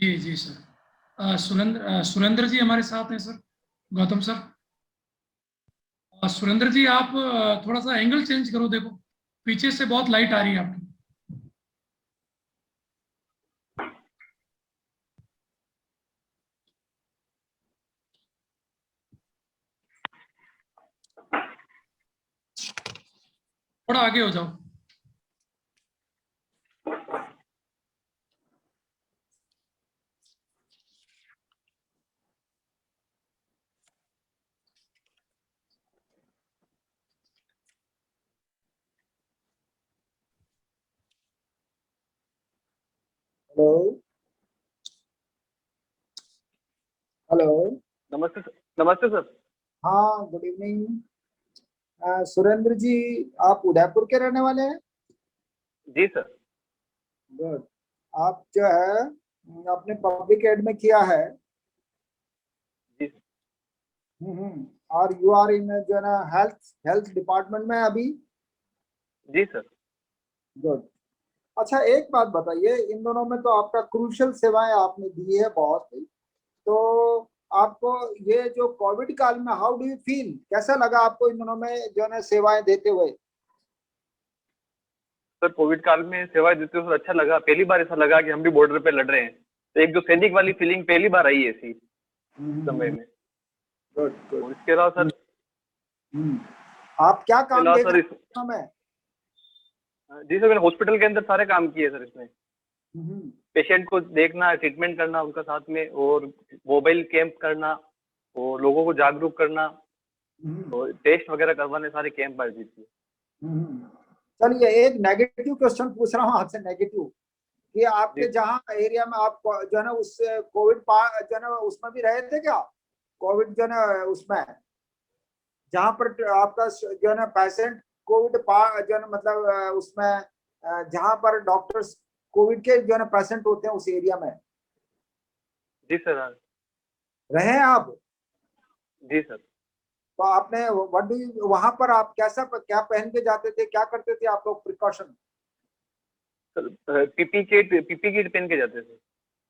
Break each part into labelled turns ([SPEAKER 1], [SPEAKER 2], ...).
[SPEAKER 1] जी जी sir. Surendra जी हमारे साथ हैं सर। गौतम सर। सुरेंद्र जी आप थोड़ा सा एंगल चेंज करो, देखो पीछे से बहुत लाइट आ रही है आपकी। थोड़ा आगे हो जाओ।
[SPEAKER 2] Hello hello.
[SPEAKER 3] नमस्ते सर। नमस्ते सर।
[SPEAKER 2] हाँ, गुड इवनिंग। सुरेंद्र जी, आप उदयपुर के रहने वाले हैं?
[SPEAKER 3] जी सर।
[SPEAKER 2] गुड। आप जो है अपने पब्लिक एड में किया है।
[SPEAKER 3] जी सर।
[SPEAKER 2] और यू आर इन जो है ना हेल्थ हेल्थ डिपार्टमेंट में अभी।
[SPEAKER 3] जी सर।
[SPEAKER 2] गुड। अच्छा, एक बात बताइए, इन दोनों में तो आपका क्रूशियल सेवाएं आपने दी है बहुत ही। तो आपको ये जो कोविड काल में हाउ डू यू फील, कैसा लगा आपको इन दोनों में जो है ना सेवाएं देते हुए?
[SPEAKER 3] सर कोविड काल में सेवाएं देते हुए अच्छा लगा। पहली बार ऐसा लगा कि हम भी बॉर्डर पे लड़ रहे हैं, तो एक जो सैनिक वाली फीलिंग पहली बार आई है ऐसी समय में।
[SPEAKER 2] Good good.
[SPEAKER 3] और इसके अलावा सर,
[SPEAKER 2] आप क्या काम देख
[SPEAKER 3] सर
[SPEAKER 2] रहे हैं हमें?
[SPEAKER 3] जी सर, मैंने हॉस्पिटल के अंदर सारे काम किए सर इसमें।
[SPEAKER 2] हम्म,
[SPEAKER 3] पेशेंट को देखना, ट्रीटमेंट करना उनका साथ में, और मोबाइल कैंप करना, और लोगों को जागरूक करना, और टेस्ट वगैरह करवाने, सारे कैंप आयोजित किए।
[SPEAKER 2] चलिए, एक नेगेटिव क्वेश्चन पूछ रहा हूँ आपसे, नेगेटिव, कि
[SPEAKER 3] जी
[SPEAKER 2] आपके जहाँ एरिया में आप जो है ना उस कोविड जो है ना उसमें भी रहे थे क्या? कोविड जो है ना उसमें जहाँ पर आपका जो है ना पेशेंट कोविड जो है ना मतलब उसमें जहाँ पर डॉक्टर्स कोविड के जो है ना पेशेंट होते हैं उस एरिया में
[SPEAKER 3] जी सर। हाँ।
[SPEAKER 2] रहे हैं आप?
[SPEAKER 3] जी सर।
[SPEAKER 2] तो आपने व्हाट डू वहां पर आप कैसा क्या पहन के जाते थे, क्या करते थे आप लोग प्रिकॉशन?
[SPEAKER 3] सर पीपी किट पहन के जाते थे।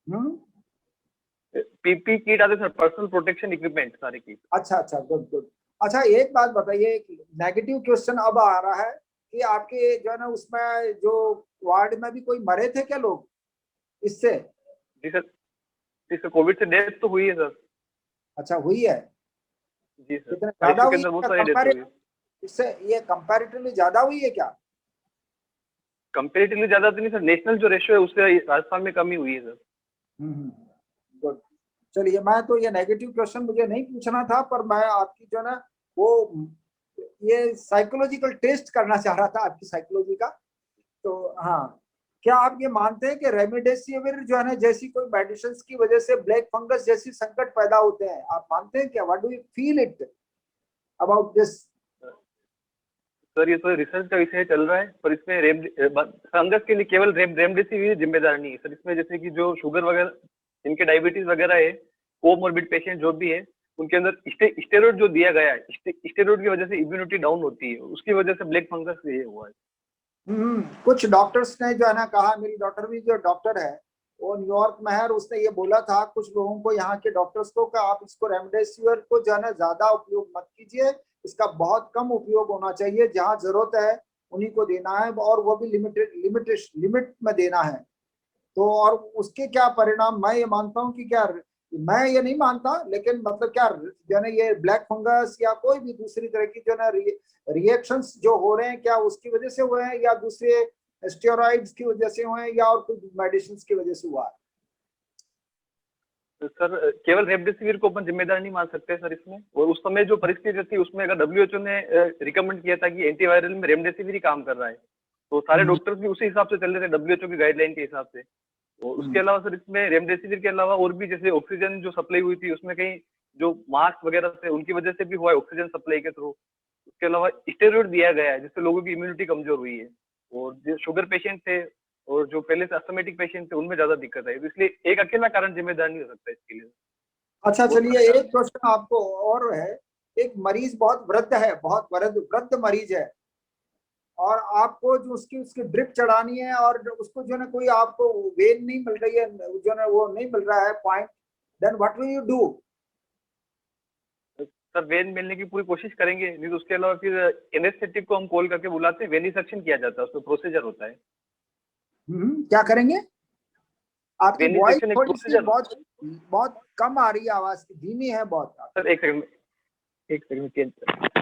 [SPEAKER 2] हम्म।
[SPEAKER 3] पीपी किट आते सर, पर्सनल प्रोटेक्शन इक्विपमेंट सारे किट।
[SPEAKER 2] अच्छा अच्छा, गुड गुड। अच्छा, एक बात बताइए, नेगेटिव क्वेश्चन अब आ रहा है कि आपके जो है ना उसमें जो वार्ड में भी कोई मरे थे क्या लोग इससे?
[SPEAKER 3] जी सर। जी सर, कोविड से डेथ तो हुई है सर।
[SPEAKER 2] अच्छा, हुई है?
[SPEAKER 3] जी सर,
[SPEAKER 2] कितने ज्यादा
[SPEAKER 3] आईसीयू के
[SPEAKER 2] हुई
[SPEAKER 3] अंदर बहुत
[SPEAKER 2] है
[SPEAKER 3] सारी डेथ हुई है।
[SPEAKER 2] इससे? ये कंपैरेटिवली ज्यादा हुई है क्या?
[SPEAKER 3] कंपेरेटिवली ज्यादा तो नहीं सर, नेशनल जो रेशियो है उससे राजस्थान में कमी हुई है सर।
[SPEAKER 2] गुड। चलिए, मैं तो ये नेगेटिव क्वेश्चन मुझे नहीं पूछना था, पर मैं आपकी जो है ना वो ये साइकोलॉजिकल टेस्ट करना चाह रहा था, आपकी साइकोलॉजी का। तो हाँ, क्या आप ये मानते हैं कि रेमडेसिविर जो है ना जैसी कोई मेडिसिन की वजह से ब्लैक फंगस जैसी संकट पैदा होते हैं? आप मानते हैं क्या? What do you feel it about this?
[SPEAKER 3] Sir ये तो रिसर्च का विषय चल रहा है, पर इसमें फंगस के लिए केवल रेमडेसिविर जिम्मेदार नहीं है सर। इसमें जैसे कि जो शुगर वगैरह, जिनके डायबिटीज वगैरह है, कोमोर्बिड पेशेंट जो भी है, उनके अंदर स्टेरॉइड जो दिया गया है, स्टेरॉइड की वजह से इम्यूनिटी डाउन होती है, उसकी वजह से ब्लैक फंगस ये हुआ है।
[SPEAKER 2] कुछ डॉक्टर्स ने जो है ना कहा, मेरी डॉक्टर भी जो डॉक्टर है वो न्यूयॉर्क में है, और उसने ये बोला था कुछ लोगों को, यहाँ के डॉक्टर्स को, कि आप इसको रेमडेसिविर को जो है ना ज्यादा उपयोग मत कीजिए, इसका बहुत कम उपयोग होना चाहिए, जहाँ जरूरत है उन्हीं को देना है, और वो भी लिमिट में देना है। तो और उसके क्या परिणाम, मैं ये मानता हूँ कि क्या, मैं ये नहीं मानता, लेकिन मतलब क्या जो है ना ये ब्लैक फंगस या कोई भी दूसरी तरह की जो है ना रिएक्शंस जो हो रहे हैं, क्या उसकी वजह से हुए हैं, या दूसरे स्टेरॉइड्स की वजह से हुए हैं, या और कुछ मेडिसिन की वजह से हुआ है?
[SPEAKER 3] तो सर केवल रेमडेसिविर को अपन जिम्मेदार नहीं मान सकते सर इसमें। और उस समय जो परिस्थिति थी उसमें अगर डब्ल्यूएचओ ने रिकमेंड किया था कि एंटीवायरल में रेमडेसिविर ही काम कर रहा है, तो सारे डॉक्टर्स भी उसी हिसाब से चल रहे थे, डब्ल्यूएचओ की गाइडलाइन के हिसाब से। और उसके अलावा सर इसमें रेमडेसिविर के अलावा और भी, जैसे ऑक्सीजन जो सप्लाई हुई थी उसमें कहीं जो मास्क वगैरह थे उनकी वजह से भी हुआ है, ऑक्सीजन सप्लाई के थ्रू। उसके अलावा स्टेरॉइड दिया गया है जिससे लोगों की इम्यूनिटी कमजोर हुई है, और जो शुगर पेशेंट थे और जो पहले से अस्थमेटिक पेशेंट थे उनमें ज्यादा दिक्कत आई। तो इसलिए एक अकेला कारण जिम्मेदार नहीं हो सकता इसके लिए।
[SPEAKER 2] अच्छा,
[SPEAKER 3] बहुत
[SPEAKER 2] चलिए,
[SPEAKER 3] सारे कारण
[SPEAKER 2] एक क्वेश्चन आपको और है। एक मरीज बहुत वृद्ध है, बहुत वृद्ध वृद्ध मरीज है, और आपको जो उसकी उसकी ड्रिप चढ़ानी है और उसको जो है कोई आपको वेन नहीं मिल रही है, जो है वो नहीं मिल रहा है point, then what will you do?
[SPEAKER 3] Sir वेन मिलने की पूरी कोशिश करेंगे, नहीं तो उसके अलावा फिर एनेस्थेटिक को हम कॉल करके बुलाते हैं, वेनिसेक्शन किया जाता है, उसमें प्रोसीजर होता है।
[SPEAKER 2] क्या करेंगे? आपकी वॉइस
[SPEAKER 3] वेनिसेक्शन एक
[SPEAKER 2] थोड़ी सी
[SPEAKER 3] प्रोसीजर।
[SPEAKER 2] बहुत बहुत कम आ रही है, आवाज धीमी है बहुत।
[SPEAKER 3] सर एक सेकंड में चेंज कर।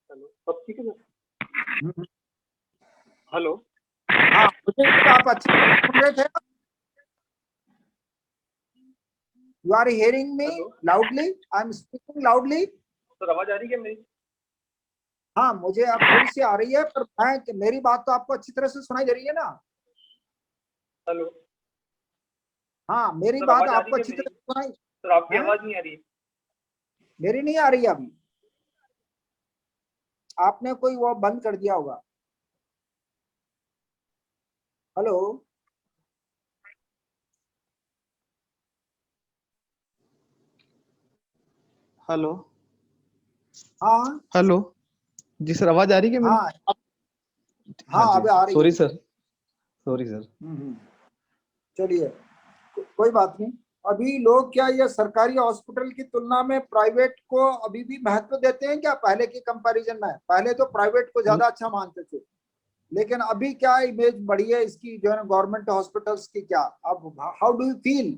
[SPEAKER 3] हेलो, सब ठीक है सर? हेलो।
[SPEAKER 2] हाँ, मुझे तो आप अच्छे से सुन रहे थे। You are hearing me
[SPEAKER 3] Hello?
[SPEAKER 2] loudly? I am speaking loudly.
[SPEAKER 3] Sir आवाज आ रही है मेरी?
[SPEAKER 2] हाँ, मुझे अब थोड़ी सी आ रही है, पर मेरी बात तो आपको अच्छी तरह से सुनाई दे रही है ना?
[SPEAKER 3] हेलो।
[SPEAKER 2] हाँ, मेरी
[SPEAKER 3] सर
[SPEAKER 2] बात
[SPEAKER 3] आवाज आ
[SPEAKER 2] आपको
[SPEAKER 3] रही है
[SPEAKER 2] अच्छी
[SPEAKER 3] मेरी?
[SPEAKER 2] तरह से सुनाई?
[SPEAKER 3] सर आपकी
[SPEAKER 2] हाँ?
[SPEAKER 3] आवाज नहीं आ रही।
[SPEAKER 2] मेरी नहीं आ रही है अभी। आपने कोई वो बंद कर दिया होगा। हेलो।
[SPEAKER 4] हेलो।
[SPEAKER 2] हाँ
[SPEAKER 4] हेलो। जी सर, आवाज आ रही है मेरी?
[SPEAKER 2] हाँ
[SPEAKER 4] हाँ
[SPEAKER 2] हाँ,
[SPEAKER 4] जी,
[SPEAKER 2] अभी आ रही है।
[SPEAKER 4] Sorry sir. Sorry sir.
[SPEAKER 2] चलिए, कोई बात नहीं। अभी लोग क्या ये सरकारी हॉस्पिटल की तुलना में प्राइवेट को अभी भी महत्व देते हैं क्या? पहले की कंपैरिजन में पहले तो प्राइवेट को ज्यादा अच्छा मानते थे, लेकिन अभी क्या इमेज बढ़ी है इसकी जो है गवर्नमेंट हॉस्पिटल्स की? क्या अब how do you feel?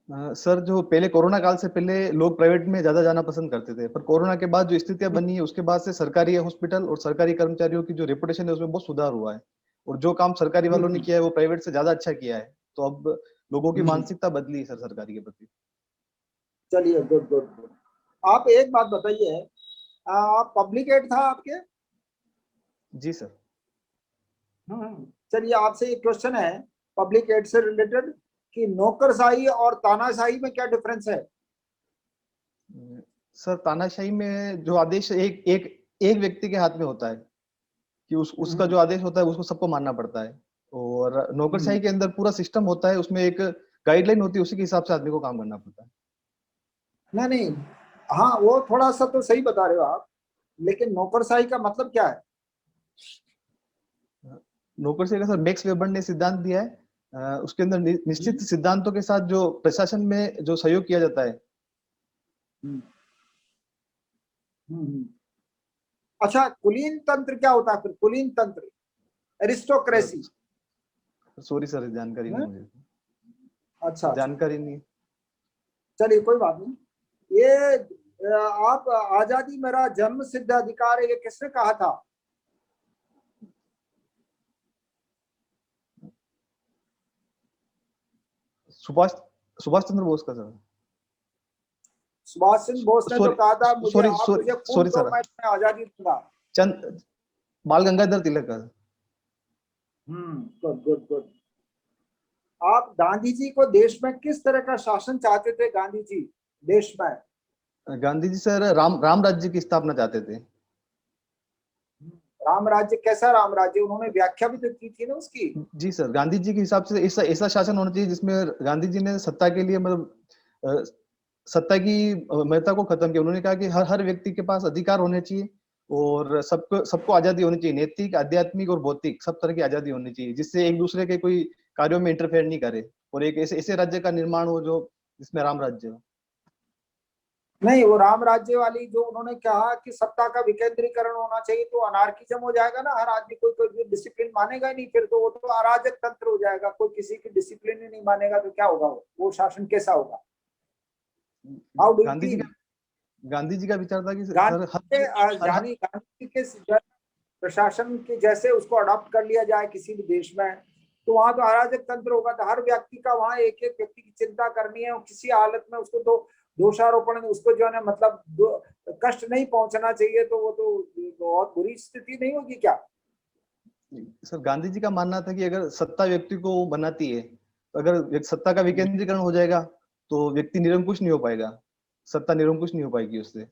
[SPEAKER 4] Sir, जो पहले कोरोना काल से पहले लोग प्राइवेट में ज्यादा जाना पसंद करते थे, पर कोरोना के बाद जो स्थितियां बनी है उसके बाद से सरकारी हॉस्पिटल और सरकारी कर्मचारियों की जो रेपुटेशन है उसमें बहुत सुधार हुआ है। और जो काम सरकारी वालों ने किया है वो प्राइवेट से ज्यादा अच्छा किया है। तो अब लोगों की मानसिकता बदली है सर सरकारी के प्रति।
[SPEAKER 2] चलिए, गुड गुड गुड। आप एक बात बताइए, आप पब्लिक एड था आपके?
[SPEAKER 4] जी सर।
[SPEAKER 2] चलिए, आपसे एक क्वेश्चन है पब्लिक एड से रिलेटेड कि नौकरशाही और तानाशाही में क्या डिफरेंस है?
[SPEAKER 4] सर, तानाशाही में जो आदेश एक एक एक व्यक्ति के हाथ में होता है कि उसका जो आदेश होता है उसको सबको मानना पड़ता है। और नौकरशाही के अंदर पूरा सिस्टम होता है, उसमें एक गाइडलाइन होती है, उसी के हिसाब से आदमी को काम करना पड़ता है।
[SPEAKER 2] नहीं, हाँ वो थोड़ा सा तो सही बता रहे हो आप, लेकिन नौकरशाही का मतलब क्या है?
[SPEAKER 4] नौकरशाही का सर मैक्स वेबर ने सिद्धांत दिया है। उसके अंदर निश्चित सिद्धांतों के साथ जो प्रशासन में जो सहयोग किया जाता है।
[SPEAKER 2] अच्छा, कुलीन तंत्र क्या होता है फिर? कुलीन तंत्र, एरिस्टोक्रेसी?
[SPEAKER 4] सॉरी सर, जानकारी नहीं मुझे।
[SPEAKER 2] अच्छा,
[SPEAKER 4] जानकारी नहीं।
[SPEAKER 2] चलिए कोई बात नहीं। ये आप आजादी मेरा जन्म सिद्ध अधिकार है, ये किसने कहा था?
[SPEAKER 4] सुभाष सुभाष चंद्र बोस का सर।
[SPEAKER 2] सुभाष चंद्र बोस ने तो कहा था मुझे,
[SPEAKER 4] सॉरी
[SPEAKER 2] आप
[SPEAKER 4] सॉरी
[SPEAKER 2] मुझे खून
[SPEAKER 4] सॉरी
[SPEAKER 2] दो,
[SPEAKER 4] सर।
[SPEAKER 2] मैं तुम्हें आजादी दूंगा।
[SPEAKER 4] चंद बाल गंगाधर तिलक का।
[SPEAKER 2] Good good good. आप गांधी जी को देश में किस तरह का शासन चाहते थे? गांधी जी देश में
[SPEAKER 4] गांधी जी सर राम राज्य की स्थापना चाहते थे।
[SPEAKER 2] राम राज्य? कैसा राम राज्य? उन्होंने व्याख्या भी तो की थी ना उसकी।
[SPEAKER 4] जी सर, गांधी जी के हिसाब से ऐसा ऐसा शासन होना चाहिए जिसमें गांधी जी ने सत्ता के लिए मतलब सत्ता की महत्ता को खत्म किया। उन्होंने कहा कि हर हर व्यक्ति के पास अधिकार होने चाहिए और सबको सबको आजादी होनी चाहिए, नैतिक, आध्यात्मिक और भौतिक सब तरह की आजादी होनी चाहिए, जिससे एक दूसरे के कोई कार्यों में इंटरफेयर नहीं करे और एक ऐसे ऐसे राज्य का निर्माण हो जो जिसमें राम राज्य हो।
[SPEAKER 2] नहीं, वो राम राज्य वाली जो उन्होंने कहा कि सत्ता का विकेंद्रीकरण होना चाहिए, तो अनार्किज्म हो जाएगा ना। हर आदमी कोई डिसिप्लिन मानेगा ही नहीं, फिर तो वो तो अराजक तंत्र हो जाएगा। कोई किसी की डिसिप्लिन ही नहीं मानेगा तो क्या होगा? वो शासन कैसा होगा? How do you feel?
[SPEAKER 4] Gandhi ji का विचार था कि सर
[SPEAKER 2] गांधी के प्रशासन के जैसे उसको अडॉप्ट कर लिया जाए किसी भी देश में, तो वहां तो अराजक तंत्र होगा। तो हर व्यक्ति का वहां एक एक व्यक्ति की चिंता करनी है और किसी हालत में उसको तो दोषारोपण, उसको जो है ना मतलब कष्ट नहीं पहुंचना चाहिए, तो वो तो बहुत बुरी स्थिति नहीं होगी क्या?
[SPEAKER 4] सर, गांधी जी का मानना था कि अगर सत्ता व्यक्ति को बनाती है, तो अगर सत्ता का विकेंद्रीकरण हो जाएगा तो व्यक्ति निरंकुश नहीं हो पाएगा, सत्ता निरंकुश नहीं हो पाएगी उससे।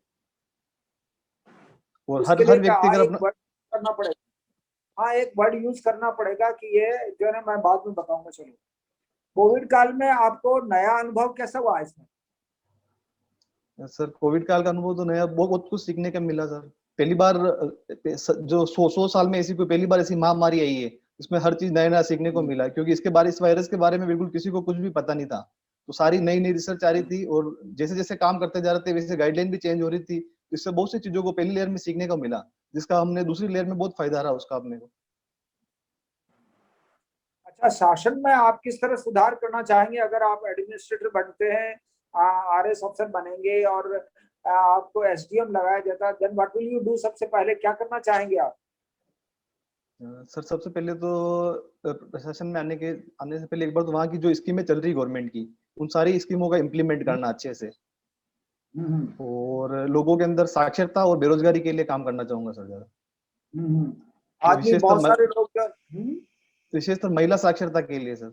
[SPEAKER 4] और हर
[SPEAKER 2] उसके लिए
[SPEAKER 4] हर
[SPEAKER 2] क्या
[SPEAKER 4] व्यक्ति अगर
[SPEAKER 2] एक
[SPEAKER 4] अपना
[SPEAKER 2] वर्ग करना पड़ेगा? हाँ एक वर्ड यूज करना पड़ेगा कि ये जो है ना, मैं बाद में बताऊंगा। चलो, कोविड काल में आपको नया अनुभव कैसा हुआ इसमें?
[SPEAKER 4] सर कोविड काल का अनुभव तो नया, बहुत कुछ सीखने का मिला सर। पहली बार जो 100 साल में ऐसी कोई पहली बार ऐसी महामारी आई है, इसमें हर चीज नया नया सीखने को मिला, क्योंकि इसके बारे इस वायरस के बारे में बिल्कुल किसी को कुछ भी पता नहीं था। तो सारी नई नई रिसर्च आ रही थी, और जैसे जैसे काम करते जा रहे थे वैसे गाइडलाइन भी चेंज हो रही थी। इससे बहुत सी चीजों को पहली लेयर में सीखने को मिला, जिसका हमने दूसरी लेयर में बहुत फायदा रहा उसका अपने को।
[SPEAKER 2] अच्छा, शासन में आप किस तरह सुधार करना चाहेंगे अगर आप एडमिनिस्ट्रेटर बनते हैं, आरएस अफसर बनेंगे और आपको एसडीएम लगाया जाता है, then what will you do? सबसे पहले क्या करना चाहेंगे आप?
[SPEAKER 4] सर सबसे पहले तो प्रशासन में आने से पहले एक बार तो वहाँ की जो स्कीमें चल रही गवर्नमेंट की, उन सारी स्कीमों का इम्प्लीमेंट करना अच्छे से, और लोगों के अंदर साक्षरता और बेरोजगारी के लिए काम करना चाहूंगा सर ज्यादा।
[SPEAKER 2] आदमी बहुत सारे लोग
[SPEAKER 4] विशेषतर महिला साक्षरता के लिए सर।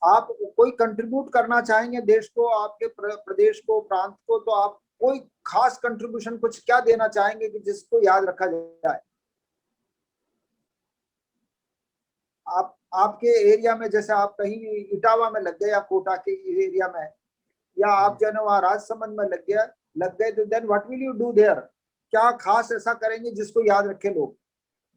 [SPEAKER 2] आप कोई कंट्रीब्यूट करना चाहेंगे देश को, आपके प्रदेश को, प्रांत को, तो आप कोई खास कंट्रीब्यूशन कुछ क्या देना चाहेंगे कि जिसको याद रखा जाए? आप आपके एरिया में, जैसे आप कहीं इटावा में लग गए या कोटा के एरिया में, या आप जो है ना वहाँ राजसमंद में लग गए, तो then what will you do there? क्या खास ऐसा करेंगे जिसको याद रखे लोग?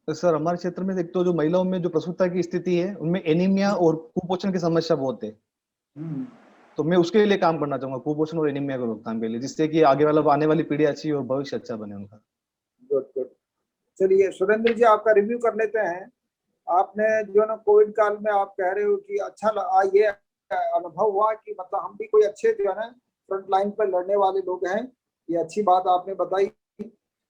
[SPEAKER 4] तो सर हमारे क्षेत्र में एक तो जो महिलाओं में जो प्रसूति की स्थिति है, उनमें एनीमिया और कुपोषण की समस्या बहुत है। तो मैं उसके लिए काम करना चाहूंगा, कुपोषण और एनीमिया को रोकथाम के लिए, जिससे कि आने वाली पीढ़ी अच्छी और भविष्य अच्छा बने उनका।
[SPEAKER 2] Good good. चलिए सुरेंद्र जी, आपका रिव्यू कर लेते हैं। आपने जो है ना कोविड काल में आप कह रहे हो कि अच्छा ये अनुभव हुआ कि मतलब हम भी कोई अच्छे जो है ना फ्रंट लाइन पर लड़ने वाले लोग हैं, ये अच्छी बात आपने बताई।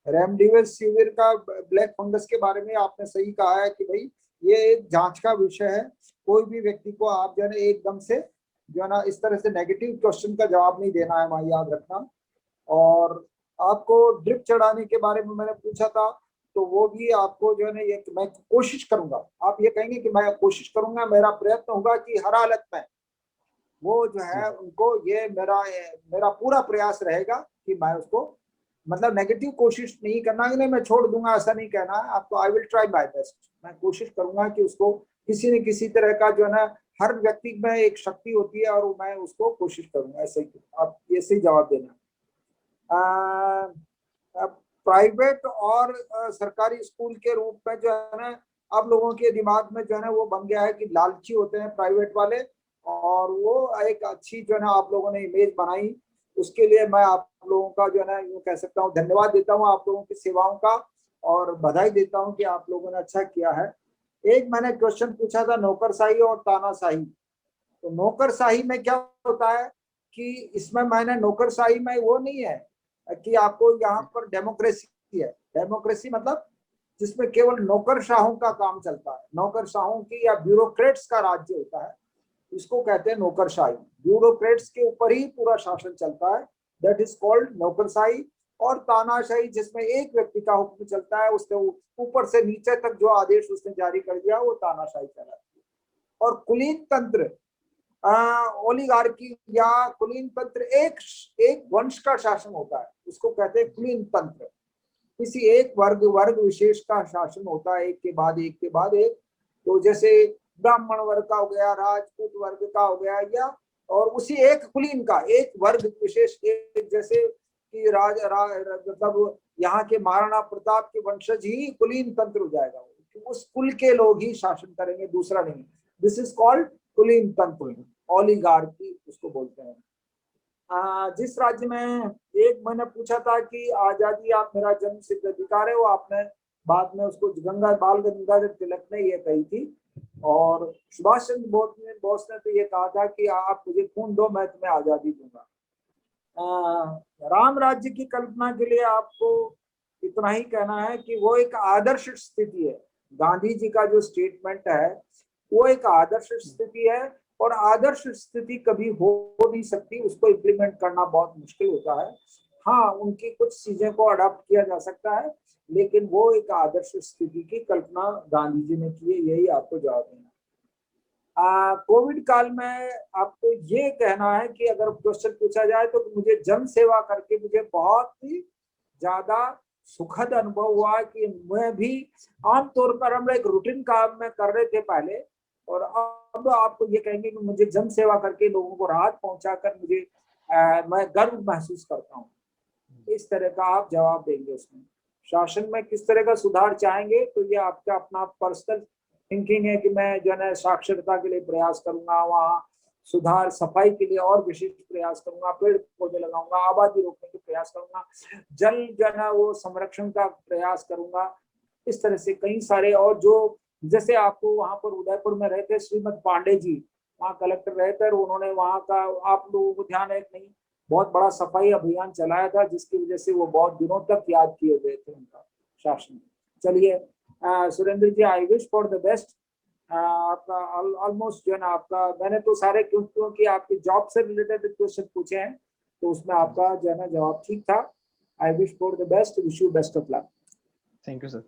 [SPEAKER 2] रेमडेसिविर का ब्लैक फंगस के बारे में आपने सही कहा है कि भाई ये एक जांच का विषय है। कोई भी व्यक्ति को आप जो है ना एकदम से जो है ना इस तरह से नेगेटिव क्वेश्चन का जवाब नहीं देना है, वहां याद रखना। और आपको ड्रिप चढ़ाने के बारे में मैंने पूछा था, तो वो भी आपको जो है ना ये मैं कोशिश करूंगा, आप ये कहेंगे कि मैं कोशिश करूंगा, मेरा प्रयत्न होगा कि हर हालत में वो जो है उनको, ये मेरा पूरा प्रयास रहेगा कि मैं उसको, मतलब नेगेटिव कोशिश नहीं करना कि नहीं मैं छोड़ दूंगा, ऐसा नहीं कहना है आपको। I will try my best, मैं कोशिश करूंगा कि उसको किसी न किसी तरह का जो है ना, हर व्यक्ति में एक शक्ति होती है और मैं उसको कोशिश करूंगा। ऐसे ही आप ऐसे ही जवाब देना। प्राइवेट और सरकारी स्कूल के रूप में जो है ना अब लोगों के दिमाग में जो है ना वो बन गया है कि लालची होते हैं प्राइवेट वाले, और वो एक अच्छी जो है ना आप लोगों ने इमेज बनाई, उसके लिए मैं आप लोगों का जो है ना यूँ कह सकता हूँ धन्यवाद देता हूँ, आप लोगों की सेवाओं का, और बधाई देता हूँ कि आप लोगों ने अच्छा किया है। एक मैंने क्वेश्चन पूछा था नौकरशाही और तानाशाही, तो नौकरशाही में क्या होता है कि इसमें मैंने नौकरशाही में वो नहीं है कि आपको यहाँ पर डेमोक्रेसी है। डेमोक्रेसी मतलब जिसमें केवल नौकरशाहों का काम चलता है, नौकरशाहों की या ब्यूरोक्रेट्स का राज्य होता है, इसको कहते हैं नौकरशाही। ब्यूरोक्रेट्स के ऊपर ही पूरा शासन चलता है, दैट इज कॉल्ड नौकरशाही। और तानाशाही जिसमें एक व्यक्ति का हुक्म चलता है, उसके ऊपर से नीचे तक जो आदेश उसने जारी कर दिया वो तानाशाही कहलाती है। और कुलीन तंत्र, ओलिगार्की या कुलीन तंत्र एक वंश का शासन होता है, उसको कहते हैं कुलीन तंत्र। किसी एक वर्ग विशेष का शासन होता है, एक के बाद एक के बाद एक। तो जैसे ब्राह्मण वर्ग का हो गया, राजपूत वर्ग का हो गया, या और उसी एक कुलीन का एक वर्ग विशेष, एक जैसे कि मतलब यहाँ के महाराणा प्रताप के वंशज ही कुलीन तंत्र हो जाएगा, उस कुल के लोग ही शासन करेंगे, दूसरा नहीं। दिस इज कॉल्ड कुलीन तंत्र, ओलिगार्की उसको बोलते हैं। जिस राज्य में, एक मैंने पूछा था कि आजादी आप मेरा जन्म सिद्ध अधिकार है, वो आपने बाद में उसको बाल गंगाधर तिलक ने ये कही थी, और सुभाष चंद्र बोस ने तो ये कहा था कि आप मुझे खून दो मैं तुम्हें आजादी दूंगा। राम राज्य की कल्पना के लिए आपको इतना ही कहना है कि वो एक आदर्श स्थिति है। गांधी जी का जो स्टेटमेंट है वो एक आदर्श स्थिति है, और आदर्श स्थिति कभी हो नहीं सकती, उसको इम्प्लीमेंट करना बहुत मुश्किल होता है। हाँ, उनकी कुछ चीजें को अडॉप्ट किया जा सकता है, लेकिन वो एक आदर्श स्थिति की कल्पना गांधी जी ने की है, यही आपको जवाब देना। कोविड काल में आपको ये कहना है कि अगर क्वेश्चन पूछा जाए तो मुझे जन सेवा करके मुझे बहुत ही ज्यादा सुखद अनुभव हुआ कि मैं भी आमतौर पर हम एक रूटीन काम में कर रहे थे पहले, और अब आपको ये कहेंगे कि मुझे जन सेवा करके लोगों को राहत पहुंचाकर मुझे मैं गर्व महसूस करता हूँ। इस तरह का आप जवाब देंगे उसमें। शासन में किस तरह का सुधार चाहेंगे, तो ये आपका अपना पर्सनल थिंकिंग है कि मैं जो है साक्षरता के लिए प्रयास करूंगा, वहाँ सुधार सफाई के लिए और विशेष प्रयास करूंगा, पेड़ पौधे लगाऊंगा, आबादी रोकने के प्रयास करूंगा, जल जो है वो संरक्षण का प्रयास करूंगा। इस तरह से कई सारे, और जो जैसे आपको वहां पर उदयपुर में रहते श्रीमद पांडे जी, वहाँ कलेक्टर रहकर उन्होंने वहाँ का, आप लोगों को ध्यान है नहीं, बहुत बड़ा सफाई अभियान चलाया था, जिसकी वजह से वो बहुत दिनों तक याद किए हुए थे उनका शासन। चलिए Surendra ji, I wish for the best. आपका ऑलमोस्ट जो है ना, आपका मैंने तो सारे क्योंकि आपकी जॉब से रिलेटेड क्वेश्चन पूछे हैं, तो उसमें आपका जो है ना जवाब ठीक था। I wish for the best, wish you best of luck.
[SPEAKER 4] Thank you sir.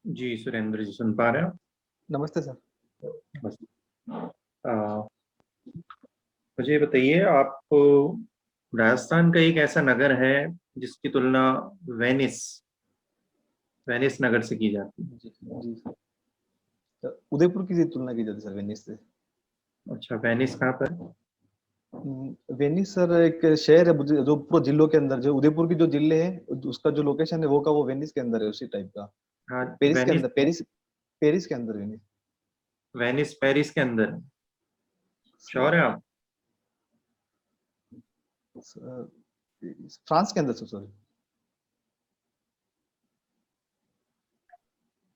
[SPEAKER 5] जी सुरेंद्र जी, सुन पा रहे हो?
[SPEAKER 4] नमस्ते सर।
[SPEAKER 5] बस मुझे बताइए, आप राजस्थान का एक ऐसा नगर है जिसकी तुलना वेनिस नगर से की जाती है।
[SPEAKER 4] जी जी सर, उदयपुर की तुलना की जाती है सर वेनिस से।
[SPEAKER 5] अच्छा, वेनिस कहाँ पर?
[SPEAKER 4] वेनिस सर एक शहर है जो पूरे जिलों के अंदर, जो उदयपुर की जो जिले हैं उसका जो लोकेशन है वो वेनिस के अंदर है, उसी टाइप का।
[SPEAKER 5] हाँ,
[SPEAKER 4] पेरिस के
[SPEAKER 5] वेनिस,
[SPEAKER 4] अंदर, पेरिस के अंदर वेनिस।
[SPEAKER 5] वेनिस पेरिस के अंदर है। श्योर है आप?
[SPEAKER 4] फ्रांस के अंदर सर, सॉरी।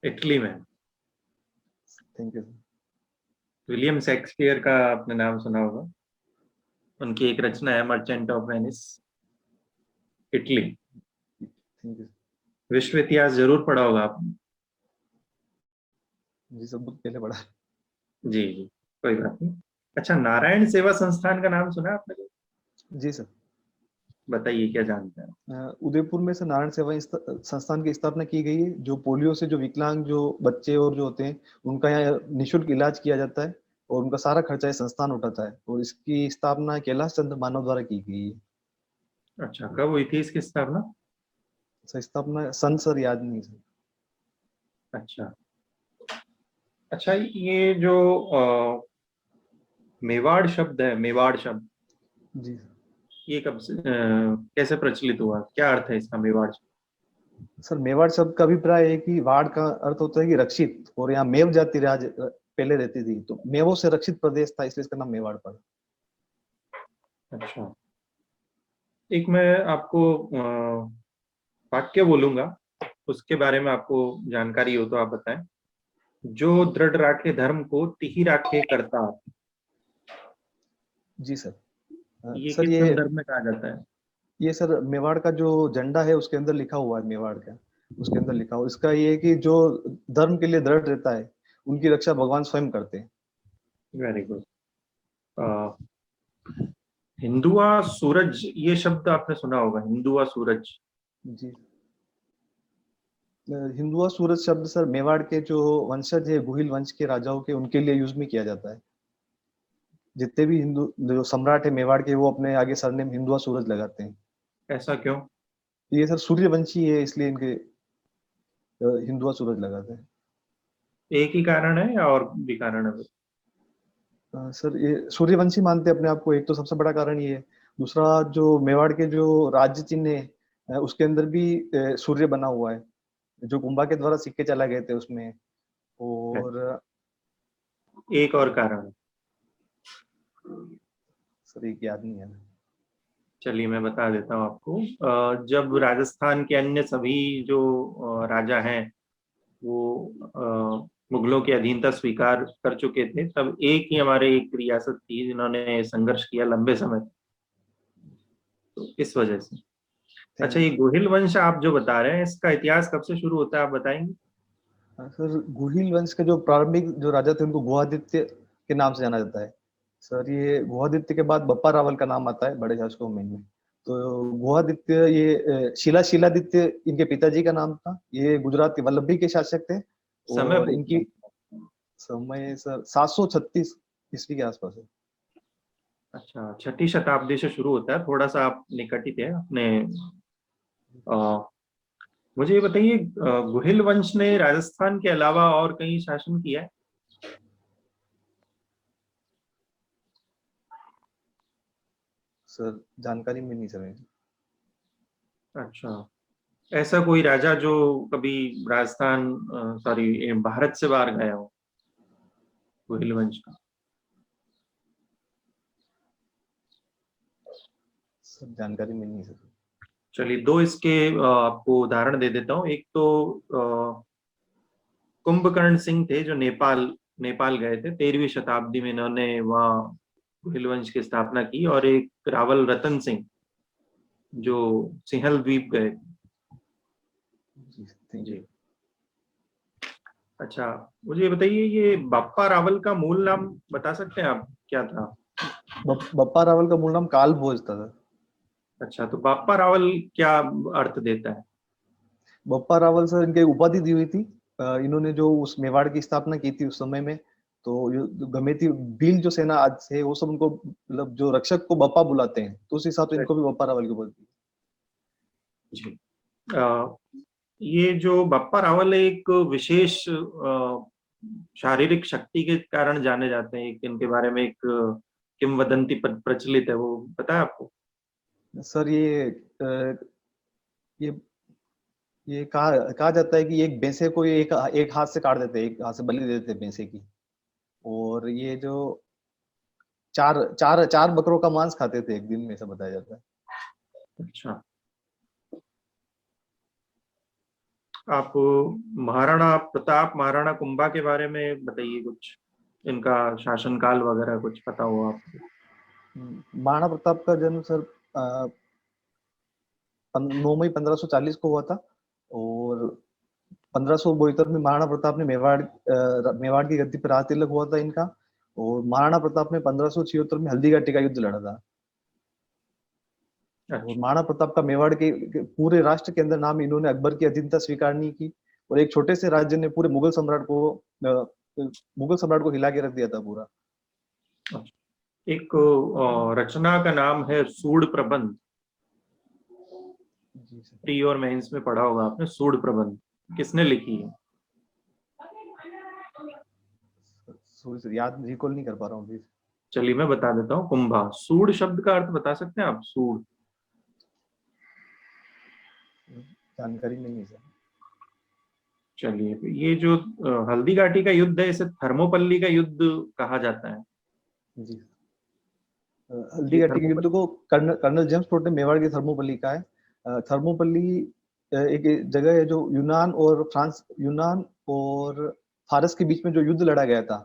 [SPEAKER 5] इटली में।
[SPEAKER 4] Thank you sir.
[SPEAKER 5] William Shakespeare का आपने नाम सुना होगा, उनकी एक रचना है merchant of Venice, Italy.
[SPEAKER 4] Thank you.
[SPEAKER 5] विश्व इतिहास जरूर पढ़ा होगा आपने।
[SPEAKER 4] जी सब बहुत पहले पढ़ा।
[SPEAKER 5] जी जी, कोई बात नहीं। अच्छा, नारायण सेवा संस्थान का नाम सुना आपने?
[SPEAKER 4] जी सर।
[SPEAKER 5] बताइए क्या जानते हैं।
[SPEAKER 4] उदयपुर में से नारायण सेवा संस्थान की स्थापना की गई है, जो पोलियो से जो विकलांग जो बच्चे और जो होते हैं उनका यहाँ निःशुल्क इलाज किया जाता है, और उनका सारा खर्चा ये संस्थान उठाता है, और इसकी स्थापना कैलाश चंद्र मानव द्वारा की गई है।
[SPEAKER 5] अच्छा, कब हुई थी इसकी स्थापना?
[SPEAKER 4] सर स्थापना सन सर याद नहीं सर।
[SPEAKER 5] अच्छा अच्छा, ये जो मेवाड़ शब्द है, मेवाड़ शब्द,
[SPEAKER 4] जी
[SPEAKER 5] ये कब से कैसे प्रचलित हुआ? क्या अर्थ है इसका, मेवाड़ शब्द?
[SPEAKER 4] सर, मेवाड़ शब्द का अभिप्राय है कि वाड़ का अर्थ होता है कि रक्षित, और यहाँ मेव जाति राज पहले रहती थी, तो मेवों से रक्षित प्रदेश था, इसलिए इसका नाम मेवाड़ पड़ा।
[SPEAKER 5] अच्छा, एक मैं आपको वाक्य बोलूंगा, उसके बारे में आपको जानकारी हो तो आप बताएं। जो दृढ़ राखे धर्म को तिहि राखे करता।
[SPEAKER 4] जी सर।
[SPEAKER 5] ये
[SPEAKER 4] सर
[SPEAKER 5] किस
[SPEAKER 4] ये
[SPEAKER 5] संदर्भ में कहा जाता है?
[SPEAKER 4] ये सर मेवाड़ का जो झंडा है उसके अंदर लिखा हुआ है, मेवाड़ का उसके अंदर लिखा हुआ, इसका ये है कि जो धर्म के लिए दृढ़ रहता है उनकी रक्षा भगवान स्वयं करते हैं।
[SPEAKER 5] Very good. हिंदुआ सूरज, ये शब्द आपने सुना होगा, हिंदुआ सूरज।
[SPEAKER 4] जी। हिंदुआ सूरज शब्द सर मेवाड़ के जो वंशज है, गुहिल वंश के राजाओं के, उनके लिए यूज में किया जाता है। जितने भी हिंदू जो सम्राट है मेवाड़ के, वो अपने आगे सरनेम हिंदुआ सूरज लगाते हैं।
[SPEAKER 5] ऐसा क्यों?
[SPEAKER 4] ये सर सूर्यवंशी है, इसलिए इनके हिंदुआ सूरज लगाते हैं।
[SPEAKER 5] एक ही कारण है या और भी कारण है?
[SPEAKER 4] सर ये सूर्यवंशी मानते हैं अपने आप को, एक तो सबसे बड़ा कारण ये है। दूसरा, जो मेवाड़ के जो राज्य चिन्ह है उसके अंदर भी सूर्य बना हुआ है, जो गुम्बा के द्वारा सिक्के चला गए थे उसमें। और
[SPEAKER 5] एक और कारण है?
[SPEAKER 4] सर एक याद नहीं है।
[SPEAKER 5] चलिए मैं बता देता हूँ आपको। जब राजस्थान के अन्य सभी जो राजा हैं वो मुगलों की अधीनता स्वीकार कर चुके थे, तब एक ही हमारे एक रियासत थी जिन्होंने संघर्ष किया लंबे समय, तो इस वजह से। अच्छा, ये गुहिल वंश आप जो बता रहे हैं, इसका इतिहास कब से शुरू होता है, आप बताएंगे?
[SPEAKER 4] सर गुहिल वंश के जो प्रारंभिक जो राजा थे उनको गुहादित्य के नाम से जाना जाता है। सर ये गुहादित्य के बाद बप्पा रावल का नाम आता है बड़े शासकों में। तो गुहादित्य ये शिलादित्य इनके पिताजी का नाम था। ये गुजरात के वल्लभी के शासक थे,
[SPEAKER 5] समय
[SPEAKER 4] और इनकी समय सर 736 ईस्वी के आसपास है।
[SPEAKER 5] अच्छा, 6ठी शताब्दी से शुरू होता है, थोड़ा सा आप निकट ही थे अपने। मुझे ये बताइए, गुहिल वंश ने राजस्थान के अलावा और कहीं शासन किया है?
[SPEAKER 4] सर जानकारी में नहीं सर मेरी।
[SPEAKER 5] अच्छा, ऐसा कोई राजा जो कभी राजस्थान सॉरी भारत से बाहर गया हो, गुहिल वंश का?
[SPEAKER 4] सर जानकारी में नहीं सर।
[SPEAKER 5] चलिए, दो इसके आपको उदाहरण दे देता हूँ। एक तो कुंभकर्ण सिंह थे, जो नेपाल नेपाल गए थे 13वीं शताब्दी में, इन्होंने वहाँ गुहिल वंश की स्थापना की। और एक रावल रतन सिंह, जो सिंहल द्वीप गए। जी, अच्छा, मुझे ये बताइए, ये बाप्पा रावल का मूल नाम बता सकते हैं आप, क्या था?
[SPEAKER 4] बप्पा रावल का मूल नाम काल भोज था सर।
[SPEAKER 5] अच्छा, तो बाप्पा रावल क्या अर्थ देता है?
[SPEAKER 4] बप्पा रावल सर इनकी एक उपाधि दी हुई थी। इन्होंने जो उस मेवाड़ की स्थापना की थी उस समय में, तो जो गमेती भील जो सेना आज से, वो सब उनको मतलब जो रक्षक को बप्पा बुलाते हैं, तो उस हिसाब से इनको भी बप्पा रावल की उपाधि दी।
[SPEAKER 5] जी, ये जो बाप्पा रावल है, एक विशेष शारीरिक शक्ति के कारण जाने जाते हैं। एक इनके बारे में एक किंवदंती प्रचलित है, वो पता है आपको?
[SPEAKER 4] सर ये कहा जाता है कि एक भैंसे को ये एक हाथ से काट देते हैं, एक हाथ से बलि दे देते हैं भैंसे की। और ये जो चार चार चार बकरों का मांस खाते थे एक दिन में, ऐसा बताया जाता है।
[SPEAKER 5] अच्छा, आप महाराणा प्रताप, महाराणा कुंभा के बारे में बताइए कुछ, इनका शासनकाल वगैरह कुछ पता हो आपको?
[SPEAKER 4] महाराणा प्रताप का जन्म सर 9 मई 1540 को हुआ था। और 1572 में महाराणा प्रताप ने मेवाड़ की गद्दी पर राज तिलक हुआ था इनका। और महाराणा प्रताप ने 1576 में हल्दी घाटी का युद्ध लड़ा था। और
[SPEAKER 5] अच्छा,
[SPEAKER 4] महाराणा प्रताप का मेवाड़ के पूरे राष्ट्र के अंदर नाम इन्होंने अकबर की अधीनता स्वीकार नहीं की। और एक छोटे से राज्य ने पूरे मुगल सम्राट को हिला के रख दिया था पूरा।
[SPEAKER 5] एक रचना का नाम है सूड प्रबंध।
[SPEAKER 4] जी सर।
[SPEAKER 5] प्री और मेंस में पढ़ा होगा आपने, सूड प्रबंध किसने लिखी है?
[SPEAKER 4] सॉरी सर, याद रिकॉल नहीं कर पा रहा हूँ प्लीज।
[SPEAKER 5] चलिए, मैं बता देता हूँ। कुंभा, सूड शब्द का अर्थ बता सकते हैं आप? सूड,
[SPEAKER 4] जानकारी नहीं है सर।
[SPEAKER 5] चलिए, ये जो हल्दी घाटी का युद्ध है, इसे थर्मोपल्ली का युद्ध कहा जाता है।
[SPEAKER 4] जी, हल्दी घाटी के युद्ध को कर्नल जेम्स टोट ने मेवाड़ की थर्मोपल्ली का है। थर्मोपल्ली एक जगह है जो यूनान और फारस के बीच में जो युद्ध लड़ा गया था,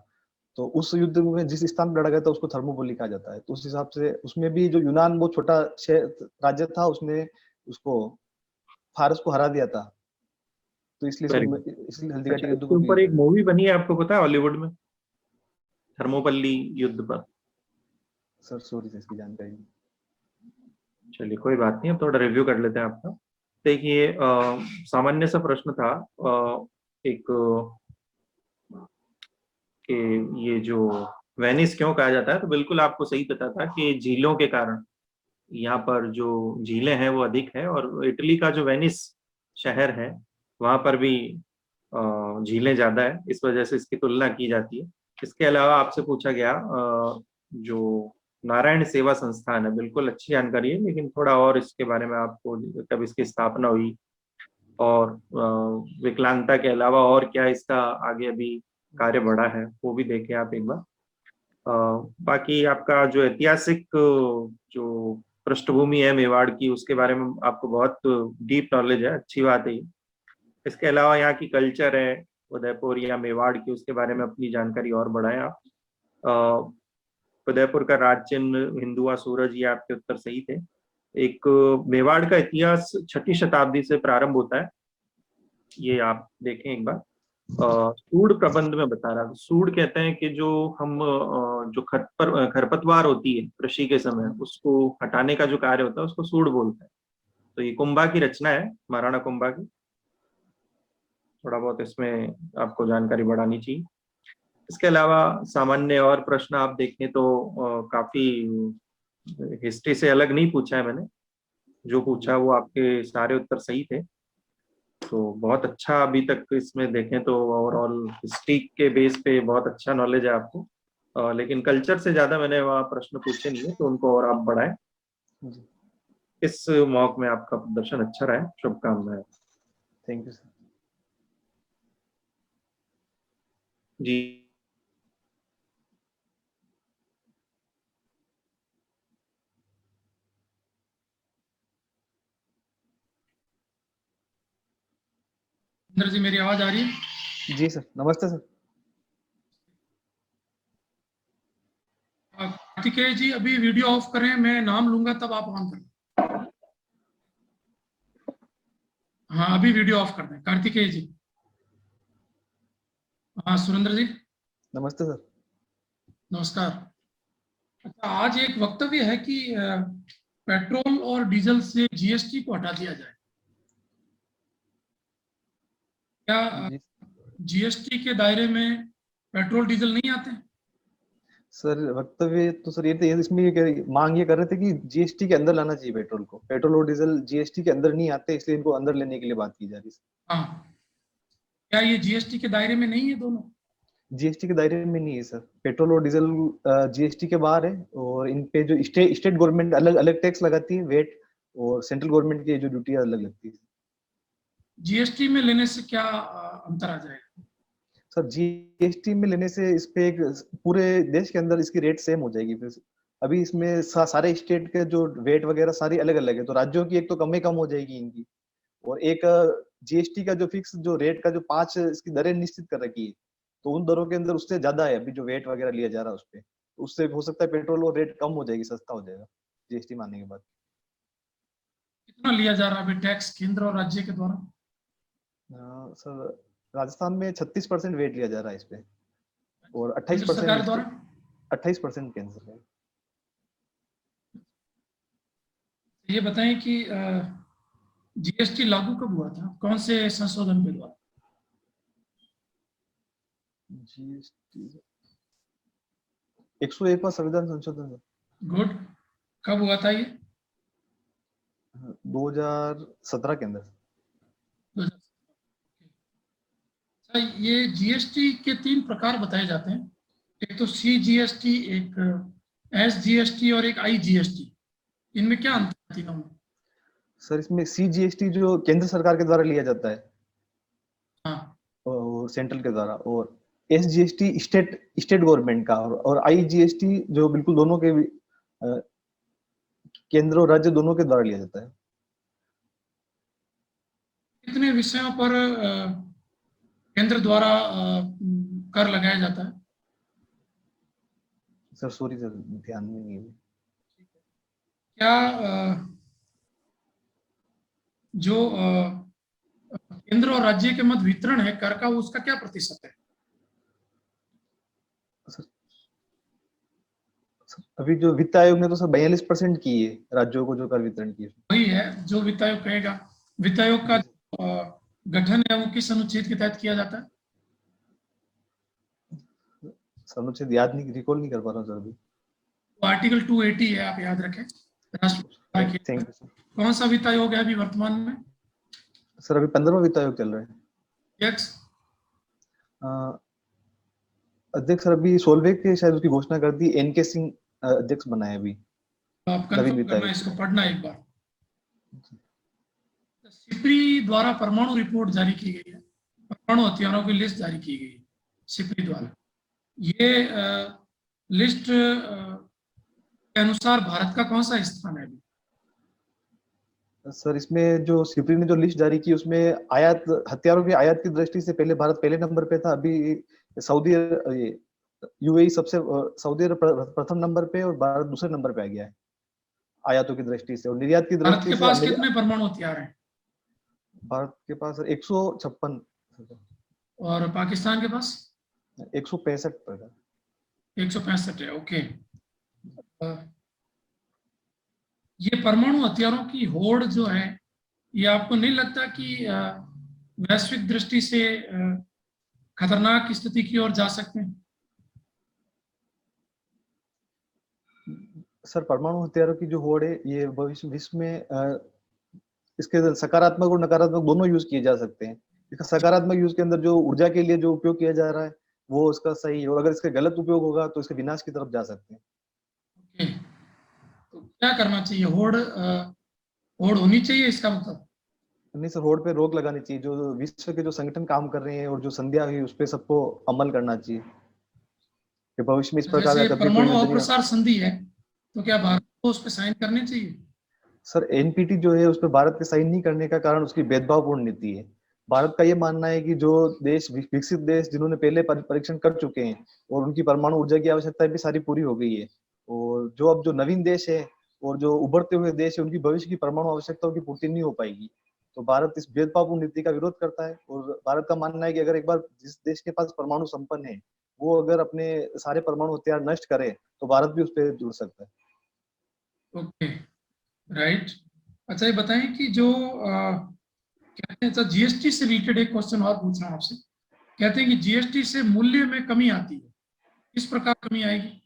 [SPEAKER 4] तो उस युद्ध में जिस स्थान पर लड़ा गया था उसको थर्मोपल्ली कहा जाता है। तो उस हिसाब से उसमें भी जो यूनान बहुत छोटा राज्य था, उसने उसको फारस को हरा दिया था, तो इसलिए हल्दी घाटी
[SPEAKER 5] अच्छा,
[SPEAKER 4] के युद्ध
[SPEAKER 5] इसके
[SPEAKER 4] को
[SPEAKER 5] ऊपर एक मूवी बनी है, आपको पता है, हॉलीवुड में, थर्मोपल्ली युद्ध पर?
[SPEAKER 4] सर सॉरी सर, इसकी जानकारी नहीं।
[SPEAKER 5] चलिए, कोई बात नहीं, अब थोड़ा रिव्यू कर लेते हैं आपका। देखिए, सामान्य सा प्रश्न था, एक कि ये जो वेनिस क्यों कहा जाता है, तो बिल्कुल आपको सही पता था कि झीलों के कारण यहाँ पर जो झीलें हैं वो अधिक है। और इटली का जो वेनिस शहर है, वहां पर भी झीलें ज्यादा है, इस वजह से इसकी तुलना की जाती है। इसके अलावा आपसे पूछा गया जो नारायण सेवा संस्थान है, बिल्कुल अच्छी जानकारी है, लेकिन थोड़ा और इसके बारे में आपको, कब इसकी स्थापना हुई और विकलांगता के अलावा और क्या इसका आगे अभी कार्य बढ़ा है, वो भी देखें आप एक बार। बाकी आपका जो ऐतिहासिक जो पृष्ठभूमि है मेवाड़ की, उसके बारे में आपको बहुत डीप नॉलेज है, अच्छी बात है। इसके अलावा यहाँ की कल्चर है उदयपुर या मेवाड़ की, उसके बारे में अपनी जानकारी और बढ़ाएं आप। उदयपुर का राज चिन्ह हिंदुआ सूरज, ये आपके उत्तर सही थे। एक मेवाड़ का इतिहास 6ठी शताब्दी से प्रारंभ होता है, ये आप देखें एक बार। सूड प्रबंध में बता रहा था। सूड कहते हैं कि जो हम जो खरपतवार होती है कृषि के समय, उसको हटाने का जो कार्य होता है, उसको सूड बोलते हैं। तो ये कुंभा की रचना है, महाराणा कुंभा की। थोड़ा बहुत इसमें आपको जानकारी बढ़ानी चाहिए। इसके अलावा सामान्य और प्रश्न आप देखें तो काफी हिस्ट्री से अलग नहीं पूछा है मैंने, जो पूछा वो आपके सारे उत्तर सही थे। तो बहुत अच्छा अभी तक इसमें देखें तो ओवरऑल हिस्ट्री के बेस पे बहुत अच्छा नॉलेज है आपको, लेकिन कल्चर से ज्यादा मैंने वहाँ प्रश्न पूछे नहीं है, तो उनको और आप बढ़ाएं।
[SPEAKER 4] जी,
[SPEAKER 5] इस मॉक में आपका प्रदर्शन अच्छा रहा है, शुभकामनाएं।
[SPEAKER 4] Thank you sir.
[SPEAKER 5] जी
[SPEAKER 1] इंद्र जी, मेरी आवाज आ रही है?
[SPEAKER 4] जी सर, नमस्ते सर।
[SPEAKER 1] कार्तिकेय जी, अभी वीडियो ऑफ करें, मैं नाम लूंगा तब आप ऑन करें। हाँ, अभी वीडियो ऑफ कर दें। कार्तिकेय जी। हाँ, सुरेंद्र जी,
[SPEAKER 4] नमस्ते सर।
[SPEAKER 1] नमस्कार। अच्छा, आज एक वक्तव्य है कि पेट्रोल और डीजल से जीएसटी को हटा दिया जाए। क्या
[SPEAKER 4] जी
[SPEAKER 1] जीएसटी के दायरे में पेट्रोल डीजल नहीं आते?
[SPEAKER 4] सर, वक्तव्य तो सर ये थे, इसमें मांग ये कर रहे थे कि जीएसटी के अंदर लाना चाहिए पेट्रोल को। पेट्रोल और डीजल जीएसटी के अंदर नहीं आते, इसलिए इनको अंदर लेने के लिए बात की जा रही है।
[SPEAKER 1] हाँ, क्या ये जीएसटी के दायरे में नहीं है दोनों?
[SPEAKER 4] जीएसटी के दायरे में नहीं है सर। पेट्रोल और डीजल जीएसटी के बाहर है, और इन पे जो स्टेट गवर्नमेंट अलग अलग टैक्स लगाती है, वेट, और सेंट्रल गवर्नमेंट की जो ड्यूटी अलग लगती है।
[SPEAKER 1] जीएसटी में लेने से क्या अंतर आ जाएगा?
[SPEAKER 4] सर, जीएसटी में लेने से इस पे एक पूरे देश के अंदर इसकी रेट सेम हो जाएगी फिर। अभी इसमें सारे स्टेट के जो वेट वगैरह सारी अलग अलग है, तो राज्यों की एक तो कम हो जाएगी इनकी, और एक जीएसटी का जो फिक्स जो रेट का जो 5 इसकी दरें निश्चित कर रखी है, तो उन दरों के अंदर उससे ज्यादा है अभी जो वेट वगैरह लिया जा रहा है उस पे, तो उससे हो सकता है पेट्रोल और रेट कम हो जाएगी, सस्ता हो जाएगा जीएसटी मानने के बाद।
[SPEAKER 1] कितना लिया जा रहा है अभी टैक्स केंद्र और राज्य के द्वारा?
[SPEAKER 4] सर, राजस्थान में 36% वेट लिया जा रहा है इस पे, और
[SPEAKER 1] केंद्र सरकार
[SPEAKER 4] 28%
[SPEAKER 1] द्वारा?
[SPEAKER 4] 28% केंद्र सरकार।
[SPEAKER 1] ये बताएं कि जीएसटी लागू कब हुआ था, कौन से संशोधन के द्वारा?
[SPEAKER 4] जीएसटी 101वां संविधान संशोधन
[SPEAKER 1] गुड। कब हुआ था ये?
[SPEAKER 4] 2017 के अंदर।
[SPEAKER 1] अच्छा, ये जीएसटी के 3 प्रकार बताए जाते हैं। एक तो सीजीएसटी, एक एसजीएसटी और एक आईजीएसटी। इनमें क्या अंतर है तीनों में?
[SPEAKER 4] सर, इसमें सीजीएसटी जो केंद्र सरकार के द्वारा लिया जाता है,
[SPEAKER 1] हाँ,
[SPEAKER 4] और सेंट्रल के द्वारा, और एसजीएसटी स्टेट गवर्नमेंट का, और आईजीएसटी जो बिल्कुल दोनों के केंद्र और राज्य दोनों के द्वारा लिया जाता है।
[SPEAKER 1] कितने विषयों पर केंद्र द्वारा कर लगाया जाता है?
[SPEAKER 4] सर सॉरी सर, ध्यान में नहीं है।
[SPEAKER 1] क्या जो केंद्र और राज्य के मध्य वितरण है कर का, उसका क्या प्रतिशत है?
[SPEAKER 4] अभी जो वित्त आयोग ने तो सर 42% की है राज्यों को जो कर वितरण की है।
[SPEAKER 1] वही है जो वित्त आयोग कहेगा। वित्त आयोग का गठन है वो किस अनुच्छेद के तहत किया जाता है?
[SPEAKER 4] सर अनुच्छेद याद नहीं, रिकॉल नहीं कर पा रहा हूँ सर अभी।
[SPEAKER 1] आर्टिकल 280 है, आप याद रखें। राष्ट्रपति
[SPEAKER 4] थैंक यू सर।
[SPEAKER 1] कौन सा वित्त आयोग है अभी वर्तमान में?
[SPEAKER 4] सर अभी 15वां वित्त आयोग चल रहा है।
[SPEAKER 1] अध्यक्ष?
[SPEAKER 4] अध्यक्ष सर अभी सोलवे के शायद उसकी घोषणा कर दी, एनके सिंह अध्यक्ष बनाए अभी।
[SPEAKER 1] आप कंफर्म करना, इसको पढ़ना एक बार। सिप्री द्वारा परमाणु रिपोर्ट जारी की गई है, परमाणु हथियारों की लिस्ट जारी की गई है सिप्री द्वारा। ये लिस्ट के अनुसार भारत का कौन सा स्थान है अभी?
[SPEAKER 4] सर इसमें जो सिप्री ने जो लिस्ट जारी की, उसमें आयात हथियारों की आयात की दृष्टि से पहले भारत पहले नंबर पे था। अभी सऊदी यूएई सऊदी अरब प्रथम नंबर पे, और भारत दूसरे नंबर पे आ गया है आयातों की दृष्टि से, और निर्यात की
[SPEAKER 1] भारत
[SPEAKER 4] दृष्टि
[SPEAKER 1] के
[SPEAKER 4] से
[SPEAKER 1] पास कितने परमाणु हथियार हैं?
[SPEAKER 4] भारत के पास 156,
[SPEAKER 1] और पाकिस्तान के पास?
[SPEAKER 4] 165
[SPEAKER 1] 165 है। ओके। ये परमाणु हथियारों की होड़ जो है, ये आपको नहीं लगता कि वैश्विक दृष्टि से खतरनाक स्थिति की ओर जा सकते हैं?
[SPEAKER 4] सर, परमाणु हथियारों की जो होड़ है ये भविष्य विश्व में इसके सकारात्मक और नकारात्मक दोनों यूज किए जा सकते हैं। इसका सकारात्मक यूज के अंदर जो ऊर्जा के लिए जो उपयोग किया जा रहा है वो उसका सही है, और अगर इसका गलत उपयोग होगा तो इसके विनाश की तरफ जा सकते हैं।
[SPEAKER 1] ओके, तो क्या करना चाहिए? होड़ होनी चाहिए इसका मतलब?
[SPEAKER 4] नहीं सर, होड़ पे रोक लगानी चाहिए। जो विश्व के जो संगठन काम कर रहे हैं और जो संध्या हुई उस पे सबको अमल करना चाहिए कि भविष्य में इस प्रकार
[SPEAKER 1] जैसे
[SPEAKER 4] का कभी कोई
[SPEAKER 1] परमाणु
[SPEAKER 4] युद्ध नहीं।
[SPEAKER 1] अप्रसार संधि है, तो क्या भारत को उस पर साइन करने चाहिए?
[SPEAKER 4] सर, एनपीटी जो है उस पर भारत के साइन नहीं करने का कारण उसकी भेदभावपूर्ण नीति है। भारत का ये मानना है कि जो देश विकसित देश जिन्होंने पहले परीक्षण कर चुके हैं और उनकी परमाणु ऊर्जा की आवश्यकता भी सारी पूरी हो गई है, और जो अब जो नवीन देश है और जो उभरते हुए देश है उनकी भविष्य की परमाणु आवश्यकताओं की पूर्ति नहीं हो पाएगी। तो भारत इस भेदभावपूर्ण नीति का विरोध करता है, और भारत का मानना है कि अगर एक बार जिस देश के पास परमाणु संपन्न है वो अगर अपने सारे परमाणु हथियार नष्ट करे तो भारत भी उस पर जुड़ सकता है।
[SPEAKER 1] Okay, right. अच्छा, ये बताएं कि जो कहते हैं, जीएसटी से रिलेटेड एक क्वेश्चन और पूछ रहा हूं आपसे। कहते हैं कि जीएसटी से मूल्य में कमी आती है, किस प्रकार कमी आएगी?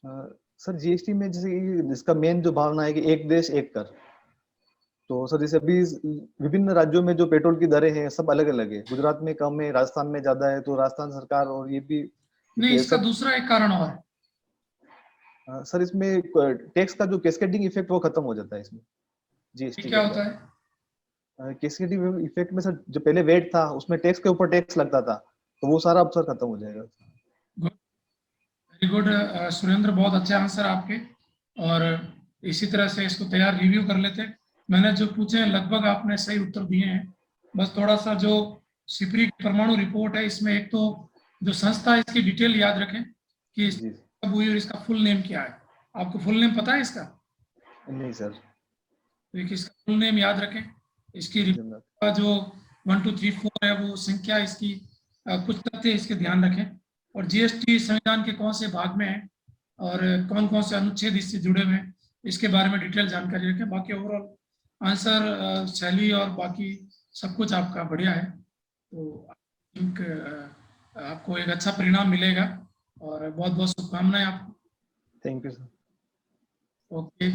[SPEAKER 4] सर, जीएसटी में जैसे कि इसका मेन जो भावना है कि एक देश एक कर। तो सर जैसे अभी विभिन्न राज्यों में जो पेट्रोल की दरें हैं सब अलग अलग है। गुजरात में कम है, राजस्थान में ज्यादा है, तो राजस्थान सरकार और ये भी
[SPEAKER 1] नहीं, इसका
[SPEAKER 4] सब
[SPEAKER 1] दूसरा एक कारण और है।
[SPEAKER 4] सर इसमें टैक्स का जो कैस्केडिंग इफेक्ट वो खत्म हो जाता है इसमें जीएसटी
[SPEAKER 1] क्या होता है?
[SPEAKER 4] कैस्केडिंग इफेक्ट में सर जो पहले वेट था उसमें टैक्स के ऊपर टैक्स लगता था, तो वो सारा अब सर खत्म हो जाएगा।
[SPEAKER 1] वेरी गुड सुरेंद्र, बहुत अच्छे आंसर आपके, और इसी तरह से इसको तैयार रिव्यू कर लेते। मैंने जो पूछे हैं लगभग आपने सही उत्तर दिए हैं। बस थोड़ा सा जो सिपरी परमाणु रिपोर्ट है इसमें एक तो जो संस्था है इसकी डिटेल याद रखें कि कब हुई और इसका फुल नेम क्या है। आपको फुल नेम पता है इसका?
[SPEAKER 4] नहीं सर।
[SPEAKER 1] तो इसका फुल नेम याद रखें। इसकी रिपोर्ट का जो 1 2 3 4 है वो संख्या इसकी, कुछ तथ्य इसके ध्यान रखें। और जीएसटी संविधान के कौन से भाग में है और कौन कौन से अनुच्छेद इससे जुड़े हुए हैं इसके बारे में डिटेल जानकारी रखें। बाकी ओवरऑल आंसर शैली और बाकी सब कुछ आपका बढ़िया है, तो आई थिंक आपको एक अच्छा परिणाम मिलेगा, और बहुत बहुत शुभकामनाएं आपको।
[SPEAKER 4] Thank you sir.
[SPEAKER 1] ओके।